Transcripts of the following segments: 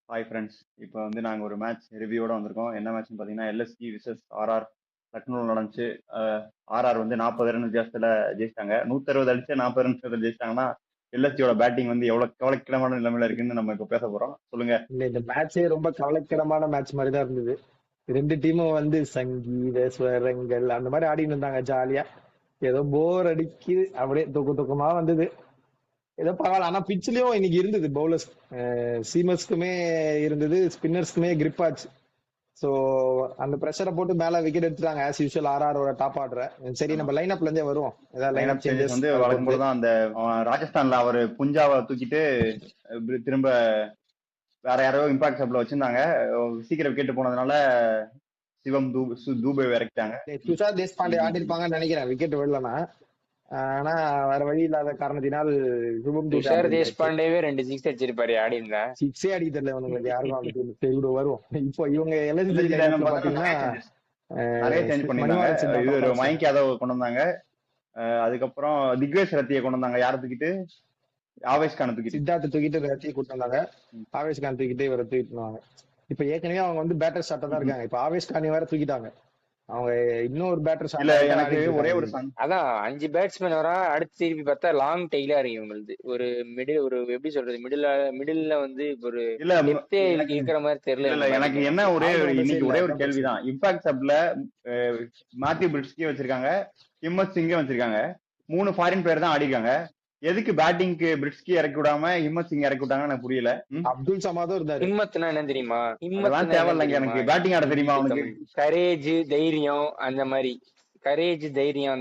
Hi friends. இப்போ வந்து நாங்கள் ஒரு மேட்ச் ரிவ்யூவோட வந்திருக்கோம். என்ன மேட்ச்னு பார்த்தீங்கன்னா எல்எஸ்ஜி விசஸ் ஆர்ஆர் லக்னோவில் நடந்துச்சு. ஆர்ஆர் வந்து 40 ரன் வித்தியாசத்தில் ஜெயிச்சிட்டாங்க. 160 அடிச்சு 40 ரன் வித்தியாசத்தில் ஜெயிச்சிட்டாங்கன்னா எல்எஸ்ஜியோட பேட்டிங் வந்து எவ்வளோ கவலைக்கிடமான நிலைமையில இருக்குன்னு நம்ம இப்போ பேச போகிறோம். சொல்லுங்க. இல்ல இந்த மேட்சே ரொம்ப கவலைக்கிடமான மேட்ச் மாதிரி தான் இருந்தது. ரெண்டு டீமும் வந்து சங்கீத ஸ்வரங்கள் அந்த மாதிரி ஆடிட்டு இருந்தாங்க ஜாலியா. ஏதோ போர் அடிக்கு அப்படியே தூக்கமா வந்தது. ஏதோ பரவாயில்ல. ஆனா பிட்ச்லயும் இன்னைக்கு இருந்தது பவுலர்ஸ் சீமர்ஸ்க்குமே இருந்தது, ஸ்பின்னர்ஸ்க்குமே கிரிப் ஆச்சு. சோ அந்த பிரஷரை போட்டு மேல விக்கெட் எடுத்துட்டாங்க ஆஸ் யூஷுவல் ஆர்ஆரோட டாப் ஆர்டர். சரி, நம்ம லைன் அப்ல இருந்தே வருவோம். ஏதாவது லைன் அப் சேஞ்சஸ் வந்து வழக்கம் போது தான் அந்த ராஜஸ்தான்ல அவர் புஞ்சாவை தூக்கிட்டு திரும்ப வேற யாரோ இம்பாக்ட் சப்ல வச்சிருந்தாங்க. சீக்கிரம் விக்கெட் போனதுனால சிவம் தூபே இறக்கிட்டாங்க. துஷார் தேஷ்பாண்டே ஆடி இருப்பாங்கன்னு நினைக்கிறேன் விக்கெட் விடலனா. ஆனா வேற வழி இல்லாத காரணத்தினால் துஷார் தேஷ்பாண்டேவே 2 சிக்ஸ் அடிச்சிருப்பாரு. ஆடி இருந்தா சிக்ஸே அடிக்க தெரியல இவங்களுக்கு யாருக்கும். தெருடு வரும். இப்போ இவங்க எல்எஸ்ஜி பாத்தீங்கன்னா நிறைய சேஞ்ச் பண்ணிருந்தாங்க. இது ஒரு மயங்க் யாதவ் கொண்டு வந்தாங்க. அதுக்கப்புறம் திக்வேஷ் ரத்தியை கொண்டு வந்தாங்க. யாரை தூக்கிட்டு? ஆவேஷ் கான் தூக்கிட்டு, சித்தார்த்த தூக்கிட்டு ரத்தியை கூட்டு வந்தாங்க. ஆவேஷ் கான் தூக்கிட்டு இவரை தூக்கிட்டு வந்தாங்க. இப்ப ஏற்கனவே அவங்க வந்து பேட்டர் ஷாட்டா தான் இருக்காங்க. இப்ப ஆவேஷ் கான் வேற தூக்கிட்டாங்க. அவங்க இன்னொரு பேட்டர் ஷாட். இல்ல, எனக்கு ஒரே ஒரு அதான் 5 பேட்ஸ்மேன் வரா. அடுத்து திருப்பி பார்த்தா லாங் டெய்லா இருக்கு இவங்களுக்கு. ஒரு மிடில், ஒரு எப்படி சொல்றது, மிடில்ல வந்து ஒரு டெப்தே இருக்கிற மாதிரி தெரியல. இல்ல, எனக்கு என்ன இன்னைக்கு ஒரே ஒரு கேள்விதான். இம்பாக்ட் சப்ல மாத்யூ பிரிட்ஸ்கே வச்சிருக்காங்க, ஹிம்மத் சிங்கே வச்சிருக்காங்க. 3 ஃபாரின் பிளேயர் தான் ஆடிருக்காங்க. எதுக்கு பேட்டிங்க்கு பிரிட்ஸ்கி இறக்கி விடாம ஹிம்மத் சிங் இறக்கி விட்டாங்கன்னு எனக்கு புரியல. அப்துல் சமாதும் இருந்தாரு. ஹிம்மத்னா என்ன தெரியுமா? ஹிம்மத் தேவையில்லைங்க. எனக்கு பேட்டிங் ஆட தெரியுமா அவனுக்கு? கரேஜ், தைரியம், அந்த மாதிரி. கரேஜ், தைரியம்,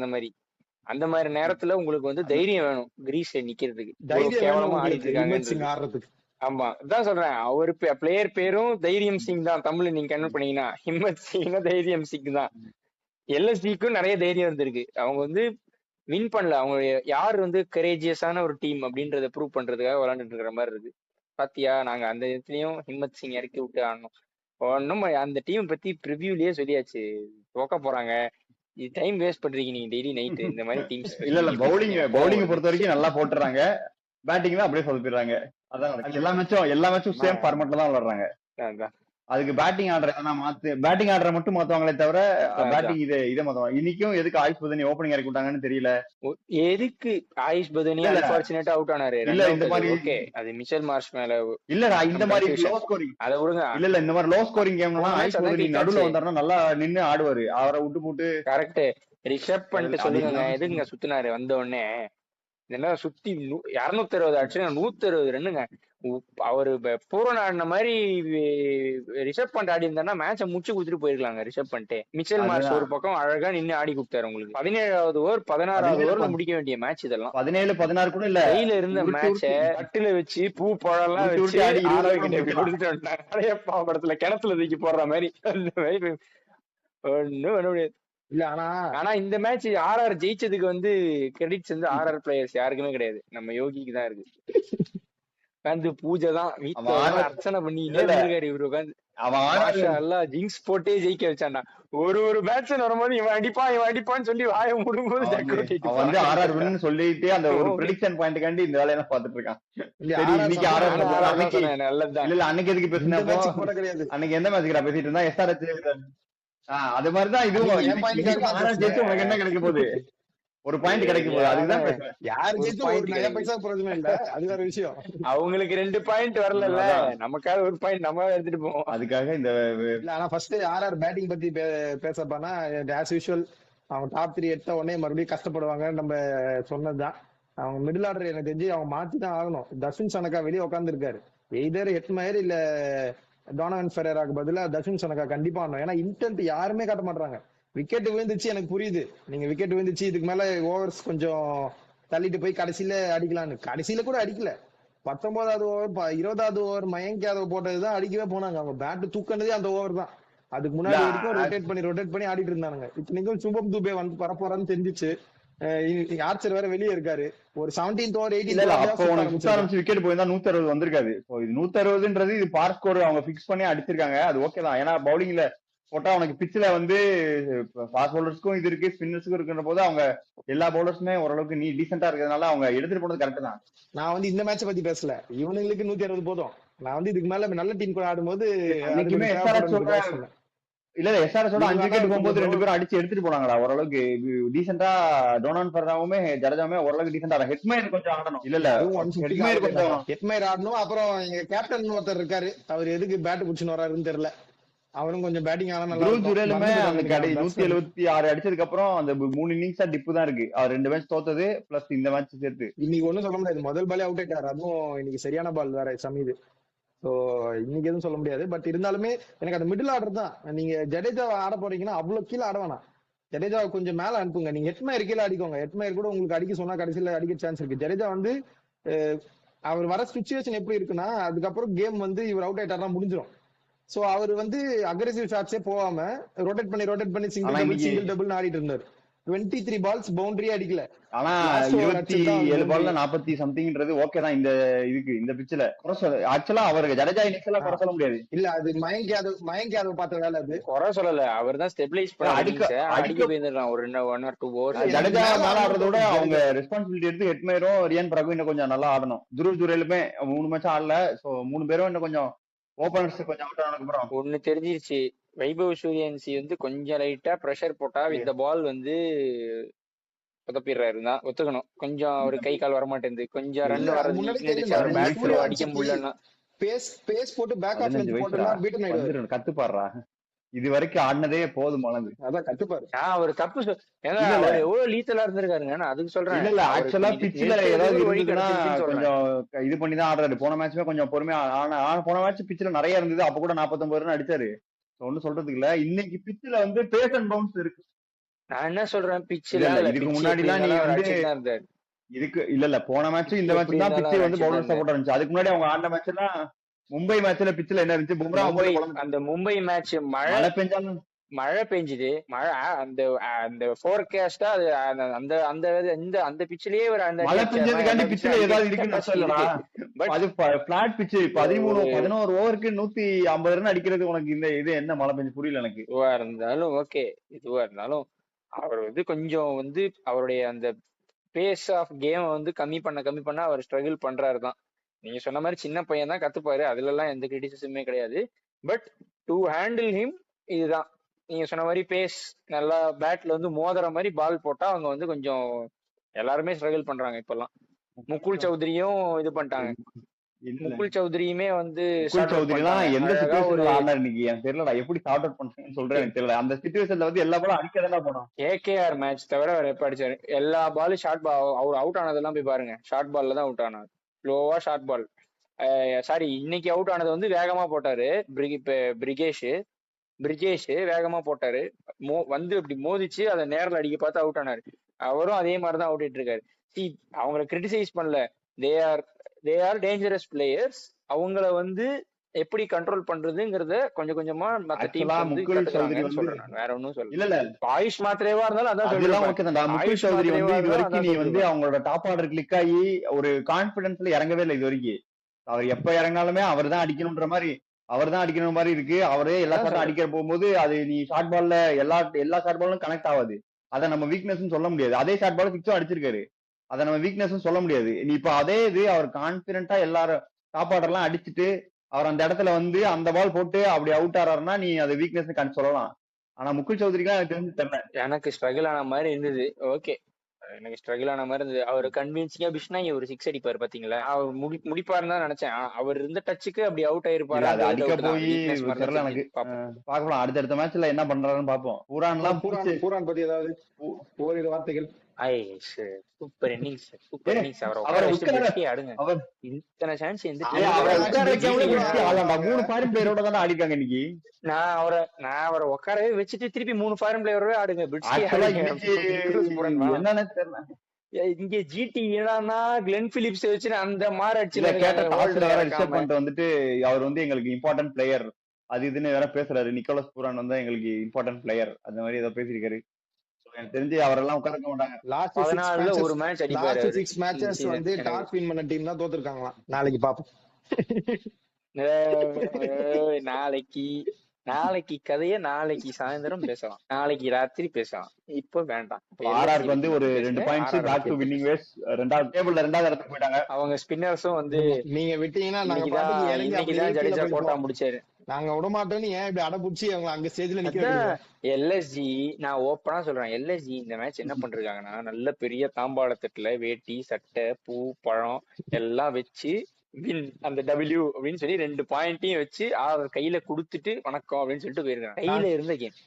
அந்த மாதிரி நேரத்துல உங்களுக்கு வந்து தைரியம் வேணும் கிரீஸ்ல நிக்கிறதுக்கு. கேவலமா ஆடிட்டு இருக்காங்க. ஆமா, அதான் சொல்றேன். அவரு பிளேயர் பேரும் தைரியம் சிங் தான். தமிழ்ல நீங்க கன்வெர்ட் பண்ணீங்கன்னா ஹிம்மத் சிங் தைரியம் சிங் தான். எல்எஸ்டிக்கும் நிறைய தைரியம் இருந்திருக்கு. அவங்க வந்து வின் பண்ணல. அவங்க யார் வந்து கரேஜியஸான ஒரு டீம் அப்படின்றத ப்ரூவ் பண்றதுக்காக விளையாண்டுட்டு இருக்கிற மாதிரி இருக்கு. பாத்தியா, நாங்க அந்த இடத்துலயும் ஹிம்மத் சிங் இறக்கி விட்டு ஆடணும். ஒன்னும் அந்த டீம் பத்தி ப்ரிவியூலயே சொல்லியாச்சு, தோக்க போறாங்க. இது டைம் வேஸ்ட் பண்றீங்க நீங்க டெய்லி நைட் இந்த மாதிரி டீம்ஸ். இல்ல பவுலிங் பொறுத்த வரைக்கும் நல்லா போட்டுறாங்க. பேட்டிங்ல அப்படியே சொதப்பிடுறாங்க. அதான் எல்லா மேட்சும் சேம் ஃபார்மட்ல தான் விளையாடுறாங்க. அதுக்கு பேட்டிங் ஆர்டரை மட்டும் மாத்துவாங்களே தவிர பேட்டிங் இதை மாத்துவாங்க. இன்னைக்கும் எதுக்கு ஆயுஷ் பதனி ஓப்பனிங் இறக்கி விட்டாங்கன்னு தெரியல. எதுக்கு ஆயுஷ் பதனி அன்பார்ச்சுனேட்டா அவுட் ஆனாரு? இல்ல, இந்த மாதிரி ஓகே, அது மிச்சல் மார்ஷ் மேல இல்லடா. இந்த மாதிரி லோ ஸ்கோரிங் அத விடுங்க. இல்ல, இந்த மாதிரி லோ ஸ்கோரிங் கேம்லாம் ஆயுஷ் பதனி நடுவுல வந்தாருன்னா நல்லா நின்னு ஆடுவாரு. அவரை விட்டு போட்டு கரெக்ட் ரிஷப் பண்ணிட்டு சொல்லுங்க. எதுக்குங்க சுத்தினாரு வந்த உடனே? என்ன சுத்தி 260 அடிச்சு 160 ரன்னுங்க. அவரு பூரண ஆடின மாதிரி ரிஷப் பண்ட் ஆடி இருந்தாருன்னா மேட்சை முடிச்சு கொடுத்துட்டு போயிருக்கலாங்க. ரிஷப் பண்ணிட்டு மிச்சல் மார்ஷ் ஒரு பக்கம் அழகா நின்று ஆடி கொடுத்தாரு உங்களுக்கு. 17வது ஓவர் 16வது ஓவர்ல முடிக்க வேண்டிய மேட்ச் இதெல்லாம். 17, 16 கூட இல்ல. கையில இருந்த மேட்ச கட்டுல வச்சு பூ பழம்லாம் வச்சு கொடுத்துட்டு வந்துட்டாங்க. படத்துல கிணத்துல தூக்கி போடுற மாதிரி. ஒண்ணும் பண்ண முடியாது. இல்ல, ஆனா இந்த மேட்ச் ஆர்ஆர் ஜெயிச்சதுக்கு வந்து கிரெடிட்ஸ் வந்து ஆர்ஆர் பிளேயர்ஸ் யாருக்குமே கிடையாது. நம்ம யோகிக்கு தான் இருக்கு. உட்காந்து பூஜை தான் வீட்டுல அர்ச்சனை பண்ணிட்டே இருக்காரு இவரு. உட்காந்து எல்லாம் ஜிங்ஸ் போட்டே ஜெயிக்க வச்சாண்டா. ஒரு மேட்ச் வரும்போது இவன் அடிப்பான்னு சொல்லி வாய முடும்போது வந்து ஆர்ஆர் வின்னு சொல்லிட்டு அந்த ஒரு ப்ரெடிக்ஷன் பாயிண்ட் காண்டி இந்த வேலையை பாத்துட்டு இருக்கான். நல்லதுதான். இல்ல, அன்னைக்கு எதுக்கு பேசினா அன்னைக்கு எந்த மேட்சுக்கு பேசிட்டு இருந்தா எஸ்ஆர்எச். அது மாதிரிதான் இதுவும். உனக்கு என்ன கிடைக்க போகுது? ஒரு பாயிண்ட் கிடைக்க போகுது. அதுதான் விஷயம். அவங்களுக்கு 2 பாயிண்ட் வரல, நமக்காக ஒரு பாயிண்ட் நம்ம எடுத்துட்டு போவோம். அதுக்காக இந்த ஆர்ஆர் பேட்டிங் பத்தி பேசப்பானா ஆஸ் யூஷுவல் அவங்க டாப் 3 எடுத்த உடனே மறுபடியும் கஷ்டப்படுவாங்க. நம்ம சொன்னதுதான். அவங்க மிடில் ஆர்டர் எனக்கு தெரிஞ்சு அவங்க மாத்திதான் ஆகணும். தர்ஷன் சனக்கா வெளியே உட்கார்ந்து இருக்காரு. எய்தர் ஹெட்மயர் இல்ல டோனவன் ஃபெரேராக்கு பதிலா தர்ஷன் சனக்கா கண்டிப்பா ஆகணும். ஏன்னா இன்டென்ட் யாருமே காட்ட மாட்டாங்க. விக்கெட் விழுந்துச்சு, எனக்கு புரியுது. நீங்க விக்கெட் விழுந்துச்சு, இதுக்கு மேல ஓவர்ஸ் கொஞ்சம் தள்ளிட்டு போய் கடைசியில அடிக்கலான்னு. கடைசியில கூட அடிக்கல. 19வது ஓவர் 20வது ஓவர் மயங்க் யாதவ் போட்டதுதான் அடிக்கவே போனாங்க. அவங்க பேட் தூக்கினதே அந்த ஓவர் தான். அதுக்கு முன்னாடி வரைக்கும் ரொட்டேட் பண்ணி ஆடிட்டு இருந்தாங்க. இத்தனைக்கும் சுபம் துபே வந்து பரப்போறான்னு தெரிஞ்சிச்சு. ஆர்ச்சர் வேற வெளியே இருக்காரு. ஒரு 17th ஓவர் 18 விக்கெட் போயிருந்தா 160 வந்திருக்காது. 160ன்றது இது பார் ஸ்கோர் அவங்க பிக்ஸ் பண்ணி அடிச்சிருக்காங்க. அது ஓகே தான். ஏன்னா பவுலிங்ல போட்டா உனக்கு பிச்சில வந்து ஃபாஸ்ட் பவுலர்ஸ்க்கும் இது இருக்கு, ஸ்பின்னர்ஸ்க்கும் இருக்குன்ற போது அவங்க எல்லா பவுலர்ஸுமே ஓரளவுக்கு டீசெண்டா இருக்கிறதுனால அவங்க எடுத்துட்டு போனது கரெக்ட் தான். நான் வந்து இந்த மேட்சை பத்தி பேசல. இவனுங்களுக்கு 160 போதும். நான் வந்து இதுக்கு மேல நல்ல டீம் கூட ஆடும்போது அன்னைக்குமே இல்ல எஸ்ஆர்எஸோட 5 விக்கெட் போகும்போது 2 பேரும் அடிச்சு எடுத்துட்டு போனாங்கடா. ஓரளவுக்கு டீசெண்டா டோனான் ஃபெர்னாவுமே ஜடேஜாவுமே ஓரளவுக்கு டீசெண்டா ஹெட்மயர் கொஞ்சம் ஆடணும். இல்ல ஹெட்மயர் கொஞ்சம் ஹெட்மயர் ஆடணும். அப்புறம் எங்க கேப்டன் ஒருத்தர் இருக்காரு, அவர் எதுக்கு பேட் புடிச்சுன்னு வராருன்னு தெரியல. அவனும் கொஞ்சம் பேட்டிங் ஆனா நல்லா இருக்கும். அந்த கடை 176 அடிச்சதுக்கு அப்புறம் அந்த 3 இன்னிங்ஸா டிப்பு தான் இருக்கு. அவர் 2 மேட்ச் தோத்தது பிளஸ் இந்த மேட்ச் சேர்த்து இன்னைக்கு ஒண்ணும் சொல்ல முடியாது. முதல் பாலே அவுட் ஆயிட்டாரு, அதுவும் இன்னைக்கு சரியான பால் வேற சமீது. சோ இன்னைக்கு எதுவும் சொல்ல முடியாது. பட் இருந்தாலுமே எனக்கு அந்த மிடில் ஆர்டர் தான். நீங்க ஜடேஜாவை ஆட போறீங்கன்னா அவ்வளவு கீழே ஆட வேணாம், ஜடேஜாவை கொஞ்சம் மேல அனுப்புங்க. நீங்க ஹெட்மயர் கீழே அடிக்கோங்க, ஹெட்மயர் கூட உங்களுக்கு அடிக்க சொன்னா கடைசியில அடிக்க சான்ஸ் இருக்கு. ஜடேஜா வந்து அவர் வர சிச்சுவேஷன் எப்படி இருக்குன்னா, அதுக்கப்புறம் கேம் வந்து இவர் அவுட் ஆயிட்டாருன்னா முடிஞ்சிடும். சோ அவர் வந்து அக்ரெசிவ் ஷாட்ஸே போகாம ரொட்டேட் பண்ணி சிங்கிள் டபுள் ஆடிட்டு இருந்தாரு. 23 பால்ஸ் பவுண்டரியே அடிக்கல. ஆனா 27 பால்ல 40 சம்திங்ன்றது ஓகே தான். இந்த இதுக்கு இந்த பிட்ச்ல ஆக்சுவலா அவருக்கு ஜடேஜா இன்னிங்ஸ்ல குறை சொல்ல முடியாது. இல்ல அது மயங்க் யாதவ் பார்த்த வேலை, அது குறை சொல்லல. அவர் தான் ஸ்டெபிலைஸ் பண்ண அடிக்க போயிருந்தான் ஒரு 1 or 2 ஓவர்ஸ். ஜடேஜா மேல ஆடுறதோட அவங்க ரெஸ்பான்சிபிலிட்டி எடுத்து ஹெட்மயரும் ரியான் பராகும் இன்னும் கொஞ்சம் நல்லா ஆடணும். துருவ் ஜுரேலுமே 3 மேட்ச் ஆடல. சோ 3 பேரும் இன்னும் கொஞ்சம் ஓபனர்ஸ் கொஞ்சம் அவுட் ஆனதுக்கு அப்புறம் ஒண்ணு தெரிஞ்சிருச்சு. வைபவ் சூரியவன்சி வந்து கொஞ்சம் லைட்டா பிரஷர் போட்டா இந்த பால் வந்து சொதப்பிடுறாரு தான் ஒத்துக்கணும். கொஞ்சம் ஒரு கை கால் வரமாட்டேங்குது, கொஞ்சம் ரன் வர்றது அடிக்க முடியலன்னா பேஸ் போட்டு பேக் ஆஃப் லென்த் போட்டுனா பீட் பண்ணிடுவாரு. கத்துப்பாடுறா, இது வரைக்கும் ஆடினதே போதுமானது. அதான் கத்துப்பாரு. அவர் தப்பு ஏன்னா அவர் எவ்வளவு லீத்தலா இருந்திருக்காருங்க, நான் அதுக்கு சொல்றேன். இல்ல ஆக்சுவலா பிட்ச்ல ஏதாவது கொஞ்சம் இது பண்ணி தான் ஆடுறாரு. போன மேட்ச்மே கொஞ்சம் பொறுமையா போன மேட்ச் பிட்ச்ல நிறைய இருந்தது, அப்ப கூட 49 ரன் அடிச்சாரு. ஒன்னும் சொல்றதுக்கு இல்ல. இன்னைக்கு பிட்ச்ல வந்து பேஸ் அண்ட் பவுன்ஸ் இருக்கு. நான் என்ன சொல்றேன், பிட்ச்ல இதுக்கு முன்னாடி எல்லாம் நீ வந்து இதுக்கு இல்ல போன மேட்ச் இந்த மேட்ச் தான் பிட்ச் வந்து பவுலர் சப்போர்ட் இருந்துச்சு. அதுக்கு முன்னாடி அவங்க ஆடின மேட்ச் எல்லாம் மும்பை மேட்ச்ல பிட்ச்ல என்ன இருந்துச்சு, பும்ரா அந்த மும்பை மேட்ச் மழை பெஞ்சுது. மழை அந்த அந்த ஃபோர்காஸ்டா அது அந்த அந்த இந்த அந்த பிட்ச்லயே ஒரு அந்த மழை பெஞ்சதுக்காண்டி பிட்ச்ல ஏதாவது இருக்குன்னு சொல்லலாம். பட் அது பிளாட் பிட்ச் 11 ஓவருக்கு 150 ரன் அடிக்கிறது உனக்கு இந்த இது என்ன மழை பெஞ்சு புரியல எனக்கு. இதுவா இருந்தாலும் ஓகே, இதுவா இருந்தாலும் அவர் வந்து கொஞ்சம் வந்து அவருடைய அந்த பேஸ் ஆஃப் கேம் வந்து கம்மி பண்ண அவர் ஸ்ட்ரகிள் பண்றாரு தான். நீங்க சொன்ன மாதிரி சின்ன பையன் தான், கத்துப்பாரு, அதுல எல்லாம் எந்த கிரிட்டிசிசமே கிடையாது. பட் டு ஹேண்டில் ஹிம் இதுதான் நீங்க சொன்ன மாதிரி பேஸ் நல்லா பேட்ல வந்து மோதுற மாதிரி பால் போட்டா அவங்க வந்து கொஞ்சம் எல்லாருமே ஸ்ட்ரகிள் பண்றாங்க இப்பெல்லாம். முகுல் சௌத்ரியும் இது பண்ணிட்டாங்க. முகுல் சௌத்ரியுமே வந்து எந்த சிச்சுவேஷன்ல ஆடுனாரு இன்னைக்கு எனக்கு தெரியலடா. எப்படி சார்ட் அவுட் பண்றேன்னு சொல்றேன் எனக்கு தெரியல. அந்த சிச்சுவேஷன்ல வந்து எல்லா பாலும் அடிக்கதான் போனோம். கேகேஆர் மேட்ச் தவிர அவர் எப்ப அடிச்சாரு எல்லா பாலும் ஷார்ட் பால். அவர் அவுட் ஆனதெல்லாம் போய் பாருங்க, ஷார்ட் பால்ல தான் அவுட் ஆனார். ஸ்லோவா ஷார்ட் பால். சாரி, இன்னைக்கு அவுட் ஆனது வந்து வேகமா போட்டாரு. பிரிஜேஷ் வேகமா போட்டாரு, வந்து இப்படி மோதிச்சு அதை நேரில் அடிக்க பார்த்து அவுட் ஆனாரு. அவரும் அதே மாதிரிதான் அவுட் ஆயிட்டு இருக்காரு. அவங்களை கிரிட்டிசைஸ் பண்ணல, தே ஆர் டேஞ்சரஸ் பிளேயர்ஸ். அவங்கள வந்து எப்படி கண்ட்ரோல் பண்றதுங்கிறத கொஞ்சம் கொஞ்சமா மத்த டீம் வந்து கத்துக்கறாங்கன்னு சொல்றேன், வேற ஒன்னும் சொல்ல. இல்ல ஆயுஷ் மாத்திரேவா இருந்தாலும் அதான் சொல்றேன். முகுல் சௌத்ரி வந்து இது வரைக்கும் நீ வந்து அவங்களோட டாப் ஆர்டர் கிளிக் ஆகி ஒரு கான்பிடன்ஸ்ல இறங்கவே இல்லை இது வரைக்கும். அவர் எப்ப இறங்கினாலுமே அவர் தான் அடிக்கணும்ன்ற மாதிரி இருக்கு. அவரே எல்லா ஷாட்டும் அடிக்கிற போகும்போது அது நீ ஷார்ட் பால்ல எல்லா ஷார்ட் பாலும் கனெக்ட் ஆகாது. அதை நம்ம வீக்னஸ் சொல்ல முடியாது. அதே ஷார்ட் பால் சிக்ஸும் அடிச்சிருக்காரு, அதை நம்ம வீக்னஸ் சொல்ல முடியாது. நீ இப்ப அதே இது அவர் கான்பிடென்ட்டா எல்லாரும் டாப் ஆர்டர் எல்லாம் அடிச்சுட்டு அவர் அந்த இடத்துல வந்து அந்த பால் போட்டு அப்படி அவுட் ஆறாருன்னா நீ அதை வீக்னஸ் சொல்லலாம். ஆனா முகுல் சௌத்ரிக்கு எனக்கு தெரிஞ்சு தெரியல. எனக்கு ஸ்ட்ரகிள் ஆன மாதிரி இருந்தது. ஓகே, எனக்கு ஸ்ட்ரகிள் ஆன மாதிரி இருந்தது. அவர் கன்வின்சிங்கா பிஷ்னா ஒரு 6 அடிப்பாரு பாத்தீங்களா, அவர் முடிப்பாருன்னு தான் நினைச்சேன். அவர் இருந்த டச்சுக்கு அப்படி அவுட் ஆயிருப்பாரு. அது அடிக்க போய் தெரியல எனக்கு. பாக்கலாம் அடுத்த மேட்ச்ல என்ன பண்றாருன்னு பாப்போம். பூரான் பத்தி ஏதாவது ஓரிரு வார்த்தைகள். Super innings, super innings. அவரை ஆடுங்க, இத்தனை சான்ஸ் எந்த 3 ஃபாரின் பிளேயரோட தான் ஆடிக்காங்க இன்னைக்கு. நான் அவரை உட்காரவே வச்சுட்டு திருப்பி 3 ஃபாரின் பிளேயரோட ஆடுங்க. என்னன்னு தெரியல. இங்க ஜிடி என்னன்னா கிளென் பிலிப்ஸ் வச்சு அந்த மாதிரி அடிச்சு வந்துட்டு அவர் வந்து எங்களுக்கு இம்பார்ட்டன்ட் பிளேயர் அது இதுன்னு வேற பேசுறாரு. நிக்கோலஸ் பூரான் வந்து எங்களுக்கு இம்பார்ட்டன்ட் பிளேயர் அந்த மாதிரி ஏதோ பேசிருக்காரு. எனக்கு தெரிஞ்சு அவரெல்லாம் உட்கார்க்க மாட்டாங்க. லாஸ்ட் 6 மேட்ச் அடிப்பாரு. 6 மேட்சஸ் வந்து டாஸ் வின் பண்ண டீம் தான் தோத்துருக்காங்களாம். நாளைக்கு பாப்போம். நாளைக்கு நாளைக்கு கதைய நாளைக்கு சாயந்தரம் பேசலாம், நாளைக்கு ராத்திரி பேசலாம், இப்ப வேண்டாம். ஆர்ஆருக்கு வந்து ஒரு 2 points back to winning ways, ரெண்டாவது டேபிள்ல ரெண்டாவது இடத்துக்கு போயிட்டாங்க. அவங்க ஸ்பின்னர்ஸும் வந்து நீங்க விட்டீங்கன்னா இன்னைக்குதான் ஜடேஜா கோட்டா முடிச்சாரு. நாங்க விட மாட்டோம்னு ஏன் இப்படி அடப்புடிச்சு அவங்க அங்க ஸ்டேஜ்ல நிக்க. எல்எஸ்ஜி நான் ஓப்பனா சொல்றேன், எல்எஸ்ஜி இந்த மேட்ச் என்ன பண்றாங்கன்னா, நல்ல பெரிய தாம்பாளத்தட்டுல வேட்டி சட்டை பூ பழம் எல்லாம் வச்சு வின் அந்த டபிள்யூ அப்படின்னு சொல்லி 2 பாயிண்ட்டையும் வச்சு கையில குடுத்துட்டு வணக்கம் அப்படின்னு சொல்லிட்டு போயிருக்காங்க. கையில இருந்த கேம்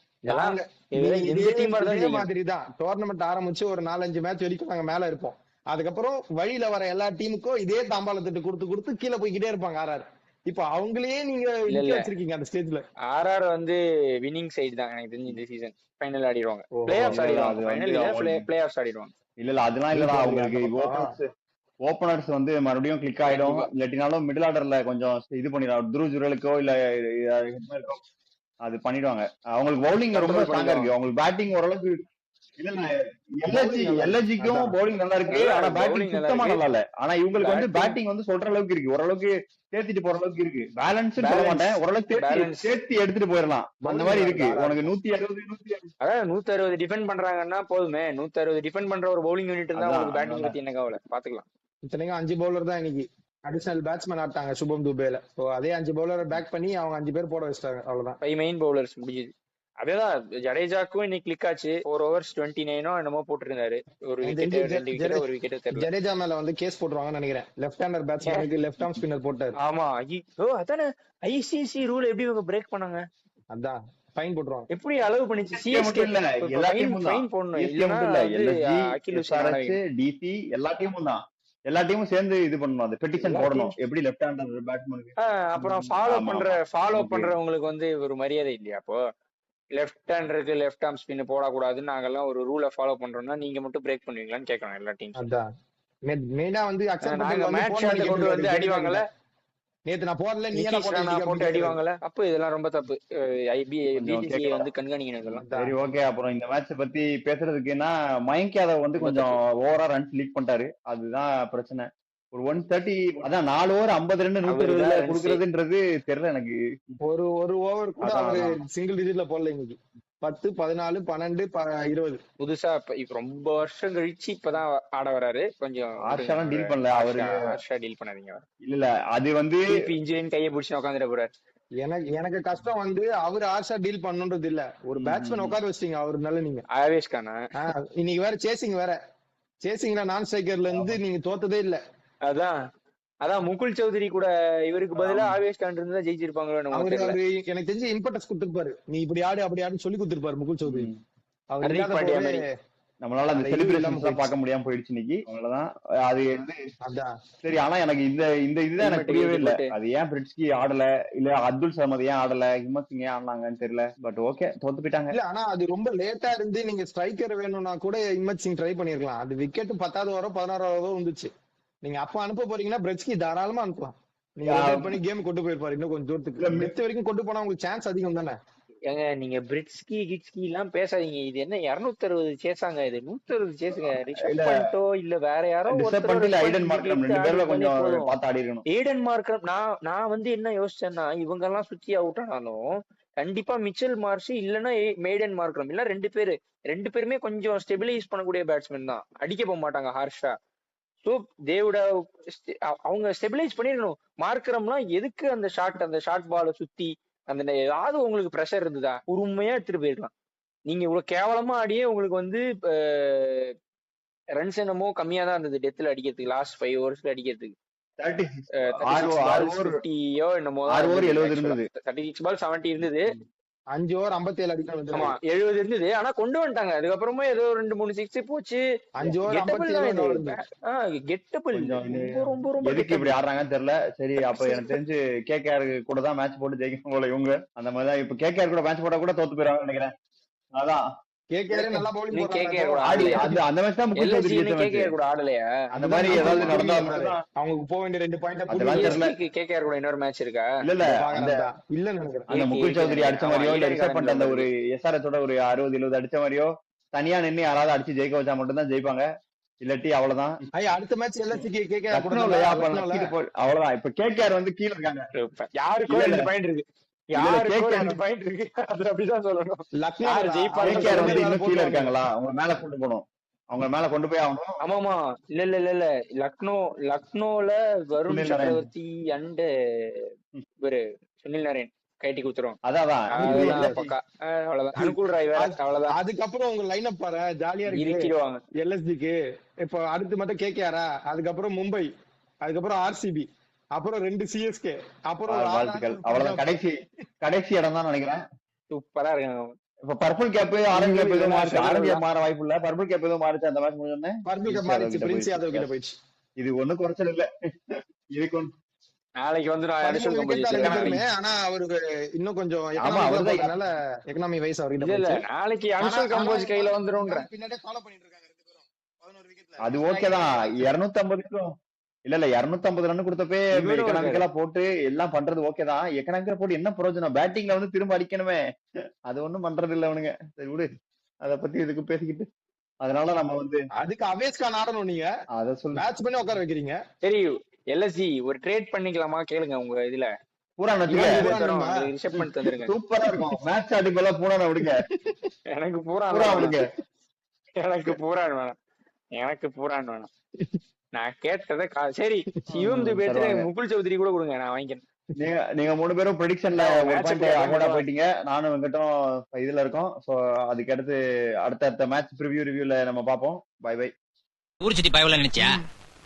மாதிரிதான். டோர்னமெண்ட் ஆரம்பிச்சு ஒரு 4-5 மேட்ச் வரைக்கும் நாங்க மேல இருப்போம். அதுக்கப்புறம் வழியில வர எல்லா டீமுக்கும் இதே தாம்பாளத்தட்டு கொடுத்து கீழே போய்கிட்டே இருப்பாங்க ஆர்ஆர். இப்ப அவங்களே நீங்க வச்சிருக்கீங்க அந்த ஸ்டேஜ்ல. ஆர்ஆர் வந்து வின்னிங் சைடு தான் எனக்கு தெரிஞ்சு இந்த சீசன் ஃபைனல் ஆடிடுவாங்க, பிளே ஆஃப்ஸ் ஆடிடுவாங்க, ஃபைனல் இல்ல பிளே ஆஃப்ஸ் ஆடிடுவாங்க. இல்ல அதெல்லாம் இல்லடா, அவங்களுக்கு ஓபனர்ஸ் வந்து மறுபடியும் கிளிக் ஆயிடும். இல்லாட்டினாலும் மிடில் ஆர்டர்ல கொஞ்சம் இது பண்ணிடுவாங்க, துரு ஜுரலுக்கோ இல்ல அது பண்ணிடுவாங்க. அவங்களுக்கு பவுலிங் ரொம்ப ஸ்ட்ராங்கா இருக்கு, அவங்களுக்கு பேட்டிங் ஓரளவுக்கு எல்எஸ்ஜிக்கும் பவுலிங் நல்லா இருக்கு, ஆனா பேட்டிங் சுத்தமா நல்லா இல்ல. ஆனா இவங்களுக்கு வந்து பேட்டிங் வந்து சொல்ற அளவுக்கு இருக்கு, ஓரளவுக்கு சேர்த்துட்டு போற அளவுக்கு இருக்கு. பேலன்ஸ் சொல்ல மாட்டேன், ஓரளவுக்கு சேர்த்து எடுத்துட்டு போயிடலாம் அந்த மாதிரி இருக்கு. உனக்கு 160 டிஃபெண்ட் பண்றாங்கன்னா போதுமே, 160 டிஃபெண்ட் பண்ற ஒரு பவுலிங் யூனிட் இருந்தா உங்களுக்கு பேட்டிங் பத்தி என்ன கவலை, பாத்துக்கலாம். இத்தனைக்கும் 5 பவுலர் தான் இன்னைக்கு அடிஷனல் பேட்ஸ்மேன் ஆட்டாங்க சுபம் துபேல. அதே 5 பவுலரை பேக் பண்ணி அவங்க 5 பேர் போட வச்சிட்டாங்க, அவ்வளவுதான். 5 மெயின் பவுலர்ஸ் முடிஞ்சது. அதேதான் ஜடேஜாக்கும் இன்னைக்கு கிளிக் ஆச்சு. 4 overs 29 என்னமோ போட்டிருந்தாரு, ஒரு விக்கெட் 2 விக்கெட் ஒரு விக்கெட் தெரியல. ஜடேஜா மேல வந்து கேஸ் போட்டுருவாங்கன்னு நினைக்கிறேன், லெஃப்ட் ஹேண்டர் பேட்ஸ்மேனுக்கு லெஃப்ட் ஆர்ம் ஸ்பின்னர் போட்டாரு. ஆமா, அதானே ஐசிசி ரூல் எப்படி இவங்க பிரேக் பண்ணாங்க, அதான் ஃபைன் போட்டுருவாங்க. எப்படி அளவு பண்ணிச்சு சிஎஸ்கே ஃபைன் போடணும். இல்லனா எல்எஸ்ஜி டிசி எல்லா டீமும் தான், எல்லா டீமும் சேர்ந்து இது பண்ணணும், அந்த பெட்டிஷன் போடணும். எப்படி லெஃப்ட் ஹேண்டர் பேட்ஸ்மேனுக்கு அப்புறம் ஃபாலோ பண்றவங்களுக்கு வந்து ஒரு மரியாதை இல்லையா? அப்போ லெஃப்ட் ஹேண்டருக்கு லெஃப்ட் ஆர்ம் ஸ்பின் போடக்கூடாதுன்னு நாங்கெல்லாம் ஒரு ரூலை ஃபாலோ பண்றோம்னா நீங்க மட்டும் பிரேக் பண்ணுவீங்களான்னு கேட்கணும் எல்லா டீம். அதான் மெயினா வந்து நாங்க மேட்ச் ஷாட் கொண்டு வந்து அடிவாங்கல, நேத்து நான் போடல நீ போட்டு அடிவாங்கல, அப்போ இதெல்லாம் ரொம்ப தப்பு. பிசிசிஐ வந்து கண்காணிக்கணும் இதெல்லாம். சரி ஓகே. அப்புறம் இந்த மேட்ச் பத்தி பேசுறதுக்குன்னா மயங்க் யாதவ் வந்து கொஞ்சம் ஓவரா ரன்ஸ் லீட் பண்ணிட்டாரு, அதுதான் பிரச்சனை. ஒரு 130 அதான் 4 ஓவர் 50 ரன் 120 குடுக்கறதுன்றது தெரியல எனக்கு. ஒரு ஓவர் கூட அவரு சிங்கிள் டிஜிட்ல போடல இன்னைக்கு. 10 14 12 20 புதுசா இப்ப ரொம்ப வருஷம் கழிச்சு இப்பதான் ஆட வராரு. கொஞ்சம் ஆர்ஷாலாம் டீல் பண்ணல அவரு, ஆர்ஷா டீல் பண்ணாதீங்க. இல்ல அது வந்து இன்ஜினியரிங் கையை பிடிச்சு உட்காந்துட போறாரு. எனக்கு கஷ்டம் வந்து அவரு ஆர்ஷா டீல் பண்ணணும்ன்றது இல்ல, ஒரு பேட்ஸ்மேன் உட்கார வச்சிட்டீங்க அவரு நல்ல. நீங்க ஆவேஷ் கானா இன்னைக்கு வேற சேசிங்ல நான் ஸ்ட்ரைக்கர்ல இருந்து நீங்க தோத்ததே இல்ல. அதான் முகுல் சௌத்ரி கூட இவருக்கு பதிலா ஆவேஷ் கான் இருந்தா ஜெயிச்சிருப்பாங்களோ. எனக்கு தெரிஞ்சு இம்பார்ட்டன்ஸ் கொடுத்துருப்பாரு, நீ இப்படி ஆடு அப்படி ஆடுன்னு சொல்லி கொடுத்துருப்பாரு முகுல் சௌத்ரி. நம்மளால அந்த செலிப்ரேஷன்ஸ் பார்க்க முடியாம போயிடுச்சு இன்னைக்கு, அவ்வளவுதான். அது சரி. ஆனா எனக்கு இந்த இதுதான் எனக்கு புரியவே இல்லை, அது ஏன் பிரிட்ஸ்கி ஆடல, இல்ல அப்துல் சமத் ஏன் ஆடல, ஹிம்மத் சிங் ஏன் ஆடலாங்கன்னு தெரியல. பட் ஓகே, தோத்து போயிட்டாங்க. இல்ல ஆனா அது ரொம்ப லேட்டா இருந்து நீங்க ஸ்ட்ரைக்கர் வேணும்னா கூட ஹிம்மத் சிங் ட்ரை பண்ணிருக்கலாம். அது விக்கெட் 10வது ஓவரோ 16வது ஓவரோ வந்துச்சு. நீங்க அப்ப அனுப்ப போறீங்கன்னா பிரிட்ஸ்கி தாராளமா அனுப்பலாம். நீங்க பண்ணி கேம் கொண்டு போயிருப்பாரு இன்னும் கொஞ்சம் தூரத்துக்கு. மெத்த வரைக்கும் கொண்டு போனா உங்களுக்கு சான்ஸ் அதிகம் தானே. ஏங்க நீங்க பிரிட்ஸ்கி கிட்ஸ்கி எல்லாம் பேசாதீங்க. இது என்ன 260 சேஸாங்க, இது 160 சேஸுங்க. ரிஷப் பண்டோ இல்ல வேற யாரோ ஐடன் மார்க்ரம். நான் வந்து என்ன யோசிச்சேன்னா, இவங்க எல்லாம் சுத்தி அவுட் ஆனாலும் கண்டிப்பா மிச்சல் மார்ஷ் இல்லன்னா மேடன் மார்க்ரம் இல்ல ரெண்டு பேருமே கொஞ்சம் ஸ்டெபிலைஸ் பண்ணக்கூடிய பேட்ஸ்மேன் தான், அடிக்க போக மாட்டாங்க ஹார்ஷா. சோ தேவோட அவங்க ஸ்டெபிலைஸ் பண்ணிருக்கணும். மார்க்கரம்லாம் எதுக்கு அந்த ஷார்ட் பால சுத்தி அந்த ஏதாவது உங்களுக்கு ப்ரெஷர் இருந்ததா உண்மையா எடுத்துட்டு போயிருக்கலாம். நீங்க இவ்வளவு கேவலமா ஆடியே உங்களுக்கு வந்து ரன்ஸ் என்னமோ கம்மியா தான் இருந்தது டெத்ல அடிக்கிறதுக்கு, லாஸ்ட் 5 overs அடிக்கிறதுக்கு. 36 என்னமோ 36 பால் 70 இருந்தது. 5 ஓவர் 57 அடிக்கணும். ஆமா 70 இருந்தது. ஆனா கொண்டு வந்துட்டாங்க. அதுக்கப்புறமா ஏதோ 2-3 6 போச்சு. 5 ஓவர் 57 கெட்டபிள். ரொம்ப எதுக்கு இப்படி ஆடுறாங்கன்னு தெரியல. சரி அப்ப எனக்கு தெரிஞ்சு கேகேஆர் கூட தான் மேட்ச் போட்டு ஜெயிக்கணும் போல இவங்க. அந்த மாதிரிதான் இப்ப கேகேஆர் கூட மேட்ச் போட்டா கூட தோத்து போயிடுவாங்கன்னு நினைக்கிறேன். அதான் கேகேஆர் நல்லா பவுலிங் அந்த மேட்ச் தான் கேகேஆர் கூட ஆடலையா? அந்த மாதிரி ஏதாவது நடந்தா அவங்களுக்கு போக வேண்டிய 2 பாயிண்ட். கேகேஆர் கூட இன்னொரு மேட்ச் இருக்கா? இல்ல நினைக்கிறேன். அந்த முகுல் சௌத்ரி அடிச்ச மாதிரியோ இல்ல ரிஷப் பண்ட் அந்த ஒரு எஸ்ஆர்எஸோட ஒரு 60-70 அடிச்ச மாதிரியோ தனியா நின்று யாராவது அடிச்சு ஜெயிக்க வச்சா மட்டும் தான் ஜெயிப்பாங்க, இல்லாட்டி அவ்வளவுதான். அடுத்த மேட்ச் அவ்வளவுதான். இப்ப கேகேஆர் வந்து கீழே இருக்காங்க, யாருக்கும் 2 பாயிண்ட் இருக்கு. யாருக்கு அந்த பாயிண்ட் இருக்கு அது அப்படிதான் சொல்லணும். யார் ஜெயிப்பாங்க KKR வந்து இன்னும் கீழ இருக்காங்களா, அவங்க மேல கொண்டு போகணும், அவங்க மேல கொண்டு போய் ஆகணும். ஆமாமா இல்ல லக்னோல வருண் சுனில் நாராயண். சக்கரவர்த்தி அண்ட் இவரு சுனில் நாராயண் கைட்டி குடுத்துரும். அதான் பக்கா அவ்வளவுதான். அனுகூல் ராய் வேற அவ்வளவுதான். அதுக்கப்புறம் உங்க லைன் அப் பாரு ஜாலியா இருக்கு. இருக்கிடுவாங்க LSGக்கு இப்போ அடுத்து மட்டும் KKR, அதுக்கப்புறம் மும்பை, அதுக்கப்புறம் RCB, அப்புறம் 2 CSK, அப்புறம் வாழ்த்துக்கள். அவ்வளவுதான் கடைசி இடம் தான் நினைக்கிறேன். சூப்பரா இருக்காங்க. இப்ப பர்பிள் கேப் ஆரஞ்சு கேப் எதுவும் மாறிச்சு, ஆரஞ்சு கேப் மாற வாய்ப்பு இல்ல, பர்பிள் கேப் எதுவும் மாறிச்சு. அந்த மேட்ச் முடிஞ்சோடனே பர்பிள் கேப் மாறிச்சு, பிரின்ஸ் யாதவ் கிட்ட போயிடுச்சு. இது ஒண்ணும் குறைச்சல் இல்ல. இதுக்கு நாளைக்கு வந்து ஆனா அவருக்கு இன்னும் கொஞ்சம் எக்கனாமி வைஸ் அவர்கிட்ட இல்ல நாளைக்கு அனுஷல் கம்போஸ் கையில வந்துரும்ன்ற பின்னாடியே ஃபாலோ பண்ணிட்டு இருக்காங்க 2 பேரும் 11 விக்கெட்ல. அது ஓகேதான். 250க்கும் இல்ல 250 ரன் கொடுத்தப்பே எக்கனாமிக்கலா போட்டு எல்லாம் பண்றது ஓகேதான். எக்கனாமிக்கலா போட்டு என்ன பிரயோஜனம், பேட்டிங்ல வந்து திரும்ப அடிக்கணுமே, அது ஒண்ணும் பண்றது இல்ல அவனுங்க. சரி விடு, அத பத்தி இதுக்கு பேசிக்கிட்டு. அதனால நம்ம வந்து அதுக்கு அவேஸ் கான் ஆடணும். நீங்க அத சொல்லு, மேட்ச் பண்ணி உட்கார வைக்கிறீங்க. சரி LSG ஒரு ட்ரேட் பண்ணிக்கலாமா கேளுங்க உங்க இதுல. பூரா ரிஷப் பண்ணி தந்துருங்க, சூப்பரா இருக்கும். மேட்ச் ஆடிக்கு போல பூரா விடுங்க. எனக்கு பூரா விடுங்க, எனக்கு பூரான் வேணாம், எனக்கு பூரான் வேணாம். நான் கேட்டதை சரி சிவம் துபேத்துல முகுல் சௌத்ரி கூட கொடுங்க, நான் வாங்கிக்கிறேன். நீங்க 3 பேரும் ப்ரெடிக்ஷன்ல அகோடா போயிட்டீங்க, நானும் வெங்கட்டும் இதுல இருக்கோம். சோ அதுக்கு அடுத்து அடுத்த மேட்ச் ரிவ்யூல நம்ம பாப்போம். Bye bye. ஊர் சுத்தி பயவல நினைச்சா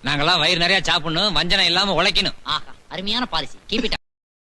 நாங்கெல்லாம் வயிறு நிறைய சாப்பிடணும், வஞ்சனம் இல்லாம உழைக்கணும். ஆஹா, அருமையான பாலிசி. Keep it